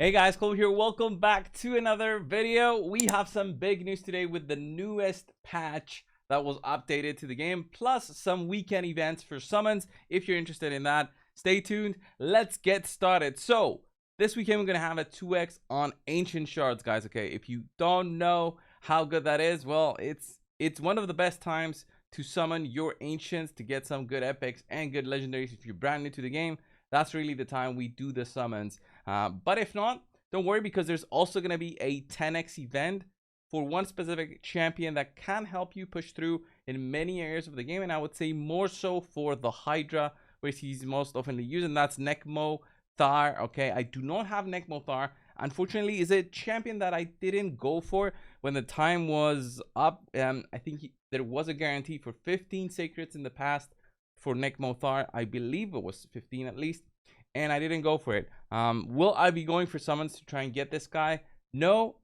Hey guys, Cole here. Welcome back to another video. We have some big news today with the newest patch that was updated to the game, plus some weekend events for summons. If you're interested in that, stay tuned. Let's get started. So this weekend we're gonna have a 2x on ancient shards, guys. Okay, if you don't know how good that is, well, it's one of the best times to summon your ancients to get some good epics and good legendaries. If you're brand new to the game, that's really the time we do the summons. But if not, don't worry, because there's also going to be a 10x event for one specific champion that can help you push through in many areas of the game. And I would say more so for the Hydra, which he's most often used, and that's Necmo Thar. Okay, I do not have Necmo Thar. Unfortunately, is a champion that I didn't go for when the time was up. I think there was a guarantee for 15 secrets in the past for Necmo Thar. I believe it was 15 at least, and I didn't go for it. Will I be going for summons to try and get this guy? No.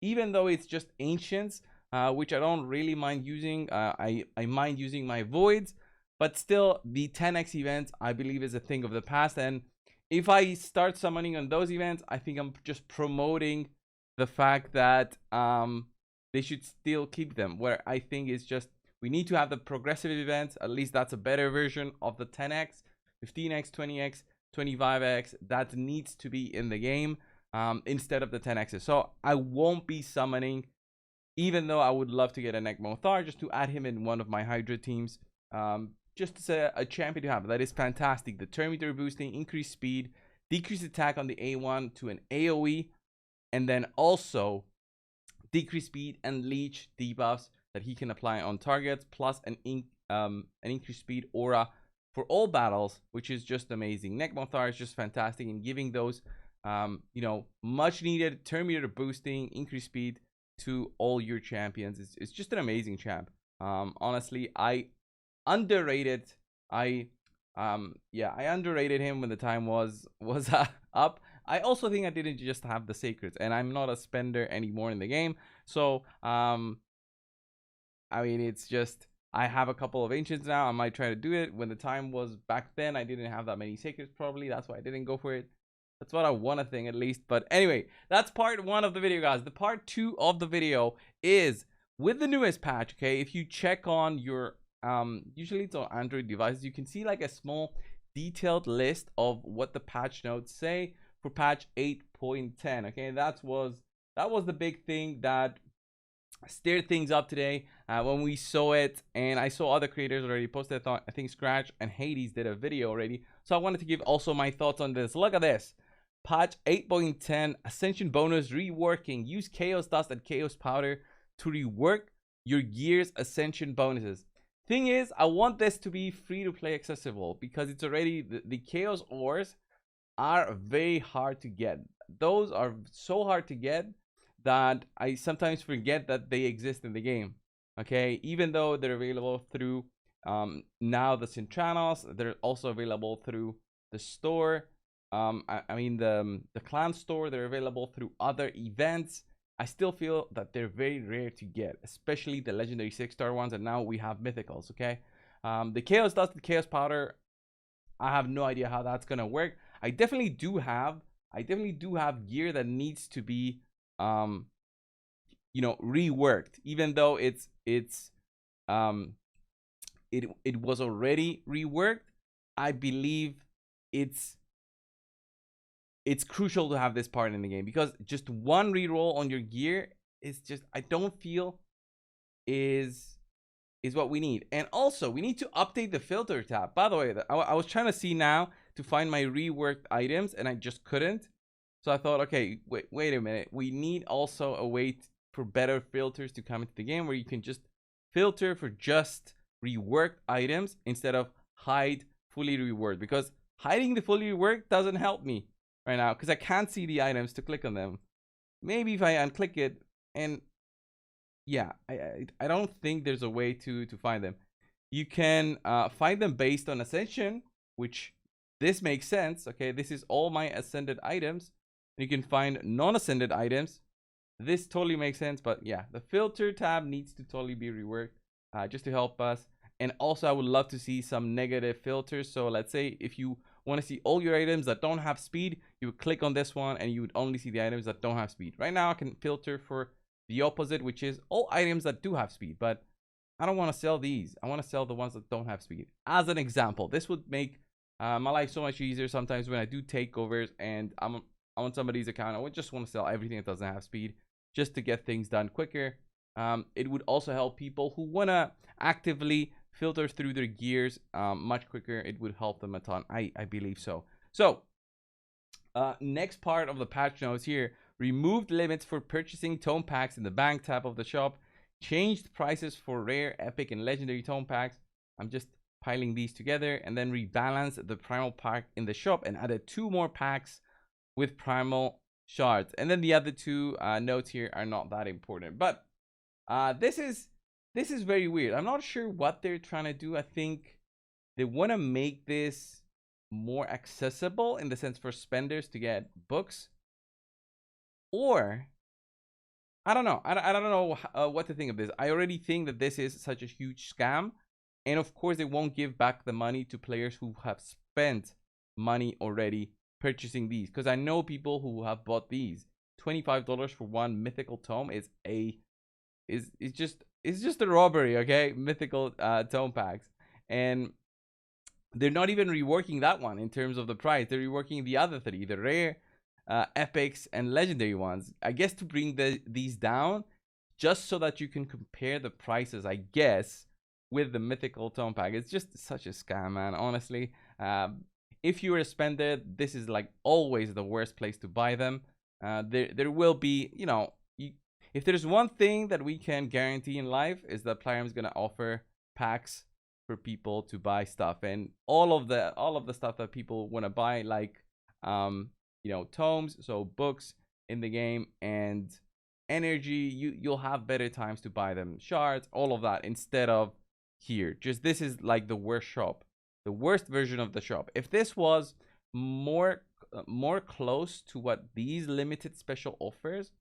Even though it's just ancients, which I don't really mind using. I mind using my voids, but still the 10x events I believe is a thing of the past. And if I start summoning on those events, I think I'm just promoting the fact that they should still keep them. Where I think is just we need to have the progressive events. At least that's a better version of the 10x, 15x, 20x, 25x that needs to be in the game instead of the 10x's. So I won't be summoning, even though I would love to get a Necmo Thar just to add him in one of my Hydra teams. Just as a champion to have. That is fantastic. The turn meter boosting, increased speed, decreased attack on the A1 to an AoE, and then also decreased speed and leech debuffs that he can apply on targets, plus an increased speed aura for all battles, which is just amazing. Necmo Thar is just fantastic in giving those much needed turn meter boosting, increased speed to all your champions. It's just an amazing champ. Honestly, I underrated. I underrated him when the time was up. I also think I didn't just have the sacreds, and I'm not a spender anymore in the game. So I mean, it's just I have a couple of ancients now. I might try to do it. When the time was back then, I didn't have that many sacreds probably. That's why I didn't go for it. That's what I want to think, at least. But anyway, that's part one of the video, guys. The part two of the video is with the newest patch. Okay, if you check on your usually it's on Android devices, you can see like a small detailed list of what the patch notes say for patch 8.10. okay, that was the big thing that stirred things up today when we saw it, and I saw other creators already posted. I think Scratch and Hades did a video already, so I wanted to give also my thoughts on this. Look at this patch 8.10 Ascension bonus reworking. Use Chaos Dust and Chaos Powder to rework your gear's Ascension bonuses. Thing is, I want this to be free to play accessible, because it's already the Chaos ores are very hard to get. Those are so hard to get that I sometimes forget that they exist in the game. Okay, even though they're available through now the Centranos, they're also available through the store. I mean the clan store. They're available through other events. I still feel that they're very rare to get, especially the legendary 6-star ones, and now we have mythicals. Okay, the Chaos Dust, the Chaos Powder, I have no idea how that's gonna work. I definitely do have gear that needs to be reworked, even though it was already reworked. I believe it's crucial to have this part in the game, because just one reroll on your gear is just, I don't feel is what we need. And also we need to update the filter tab. By the way, I was trying to see now to find my reworked items, and I just couldn't. So I thought, okay, wait a minute, we need also a way for better filters to come into the game, where you can just filter for just reworked items instead of hide fully reworked, because hiding the fully reworked doesn't help me right now, because I can't see the items to click on them. Maybe if I unclick it, and yeah, I don't think there's a way to find them. You can find them based on ascension, which this makes sense. Okay, this is all my ascended items. You can find non-ascended items. This totally makes sense. But yeah, the filter tab needs to totally be reworked just to help us. And also, I would love to see some negative filters. So let's say if you want to see all your items that don't have speed, you would click on this one and you would only see the items that don't have speed. Right now I can filter for the opposite, which is all items that do have speed, but I don't want to sell these. I want to sell the ones that don't have speed. As an example, this would make my life so much easier sometimes when I do takeovers and I'm on somebody's account. I would just want to sell everything that doesn't have speed just to get things done quicker. It would also help people who want to actively filter through their gears much quicker. It would help them a ton. I believe so. So next part of the patch notes here: removed limits for purchasing tome packs in the bank tab of the shop, changed prices for rare, epic, and legendary tome packs. I'm just piling these together, and then rebalanced the primal pack in the shop and added 2 more packs with primal shards. And then the other 2 notes here are not that important, but this is very weird. I'm not sure what they're trying to do. I think they want to make this more accessible in the sense for spenders to get books, or I don't know. I don't know what to think of this. I already think that this is such a huge scam, and of course they won't give back the money to players who have spent money already purchasing these, because I know people who have bought these. $25 for one mythical tome is just a robbery, okay? Mythical tome packs, and they're not even reworking that one in terms of the price. They're reworking the other 3, the rare, epics, and legendary ones, I guess, to bring these down, just so that you can compare the prices, I guess, with the mythical tome pack. It's just such a scam, man, honestly. If you're a spender, this is like always the worst place to buy them. There will be, you know, if there's one thing that we can guarantee in life, is that Plarium is going to offer packs for people to buy stuff, and all of the stuff that people want to buy, like you know, tomes, so books in the game, and energy, you'll have better times to buy them, shards, all of that, instead of here. Just this is like the worst shop, the worst version of the shop. If this was more close to what these limited special offers,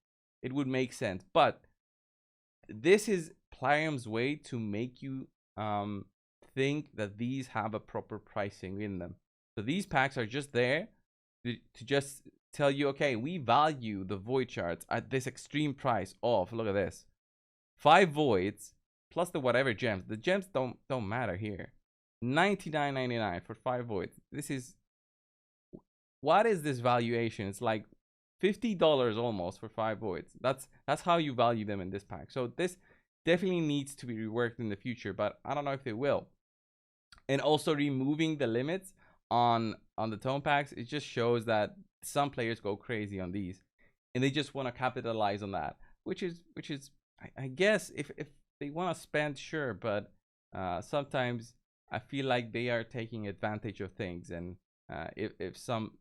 it would make sense. But this is Plarium's way to make you think that these have a proper pricing in them. So these packs are just there to just tell you, okay, we value the void shards at this extreme price of, look at this, 5 voids plus the whatever gems. The gems don't matter here. $99.99 for 5 voids. This is, what is this valuation? It's like $50 almost for 5 voids. That's how you value them in this pack. So this definitely needs to be reworked in the future, but I don't know if they will. And also removing the limits on the tome packs, it just shows that some players go crazy on these, and they just want to capitalize on that, which is I guess if they want to spend, sure, but sometimes I feel like they are taking advantage of things, and if some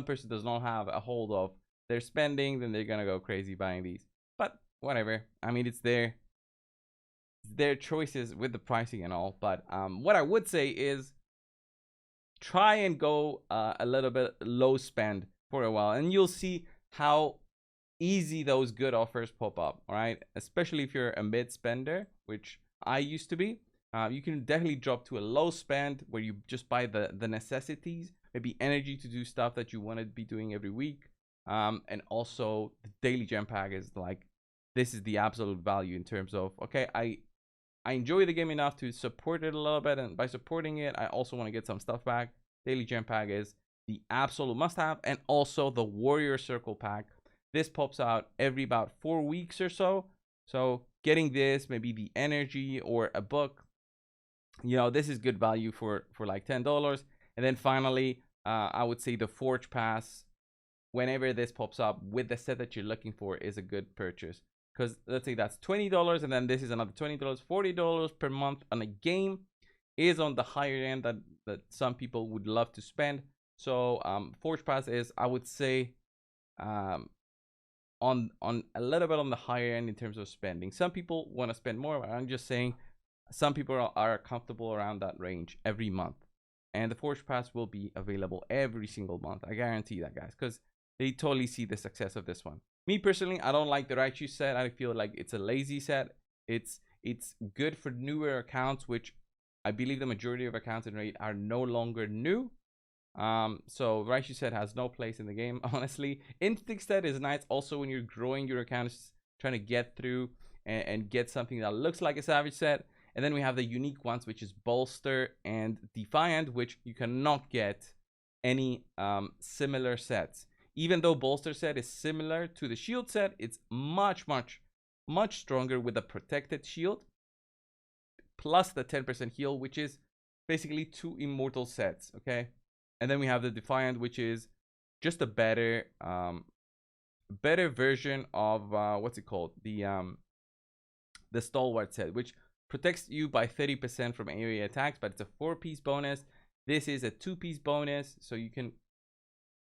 person does not have a hold of their spending, then they're gonna go crazy buying these. But whatever, I mean, it's their choices with the pricing and all. But what I would say is try and go a little bit low spend for a while, and you'll see how easy those good offers pop up. All right, especially if you're a mid spender, which I used to be. You can definitely drop to a low spend where you just buy the necessities, maybe energy to do stuff that you want to be doing every week, and also the daily gem pack is like, this is the absolute value in terms of, okay, I enjoy the game enough to support it a little bit, and by supporting it, I also want to get some stuff back. Daily gem pack is the absolute must-have, and also the warrior circle pack. This pops out every about 4 weeks or so. So getting this, maybe the energy or a book, you know, this is good value for like $10. And then finally, I would say the forge pass, whenever this pops up with the set that you're looking for, is a good purchase. Because let's say that's $20, and then this is another $20, $40 per month on a game is on the higher end that some people would love to spend. So Forge Pass is, I would say, on a little bit on the higher end in terms of spending. Some people want to spend more, but I'm just saying some people are comfortable around that range every month. And the Forge Pass will be available every single month. I guarantee that, guys, because they totally see the success of this one. Me personally, I don't like the Raichu set. I feel like it's a lazy set. It's good for newer accounts, which I believe the majority of accounts in Raid are no longer new. So Raichu set has no place in the game, honestly. Instinct set is nice also when you're growing your accounts, trying to get through and get something that looks like a Savage set. And then we have the unique ones, which is Bolster and Defiant, which you cannot get any similar sets. Even though Bolster set is similar to the Shield set, it's much stronger with a protected shield plus the 10% heal, which is basically 2 immortal sets. Okay, and then we have the Defiant, which is just a better version of what's it called, the Stalwart set, which protects you by 30% from area attacks, but it's a 4-piece bonus. This is a 2-piece bonus, so you can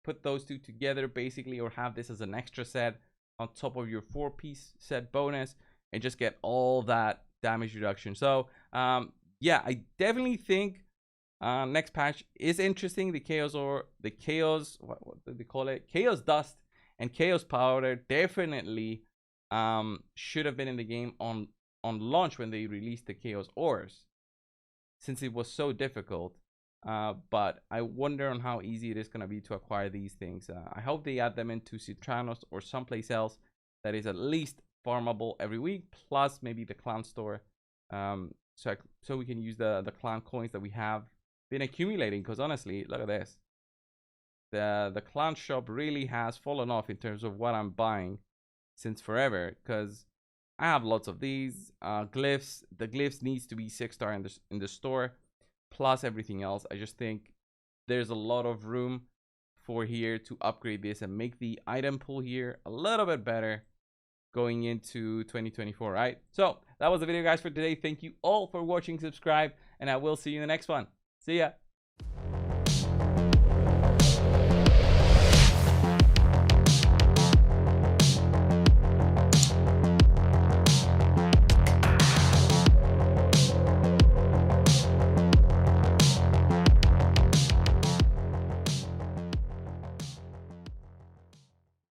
put those two together basically, or have this as an extra set on top of your 4-piece set bonus and just get all that damage reduction. So yeah, I definitely think next patch is interesting. The Chaos, or the Chaos, what do they call it, Chaos Dust and Chaos Powder definitely should have been in the game on launch when they released the Chaos Ores, since it was so difficult. But I wonder on how easy it is going to be to acquire these things. I hope they add them into Citranos or someplace else that is at least farmable every week, plus maybe the clan store, so we can use the clan coins that we have been accumulating. Because honestly, look at this, the clan shop really has fallen off in terms of what I'm buying since forever, because I have lots of these glyphs. The glyphs needs to be 6-star in the store, plus everything else. I just think there's a lot of room for here to upgrade this and make the item pool here a little bit better going into 2024, right? So that was the video, guys, for today. Thank you all for watching. Subscribe, and I will see you in the next one. See ya.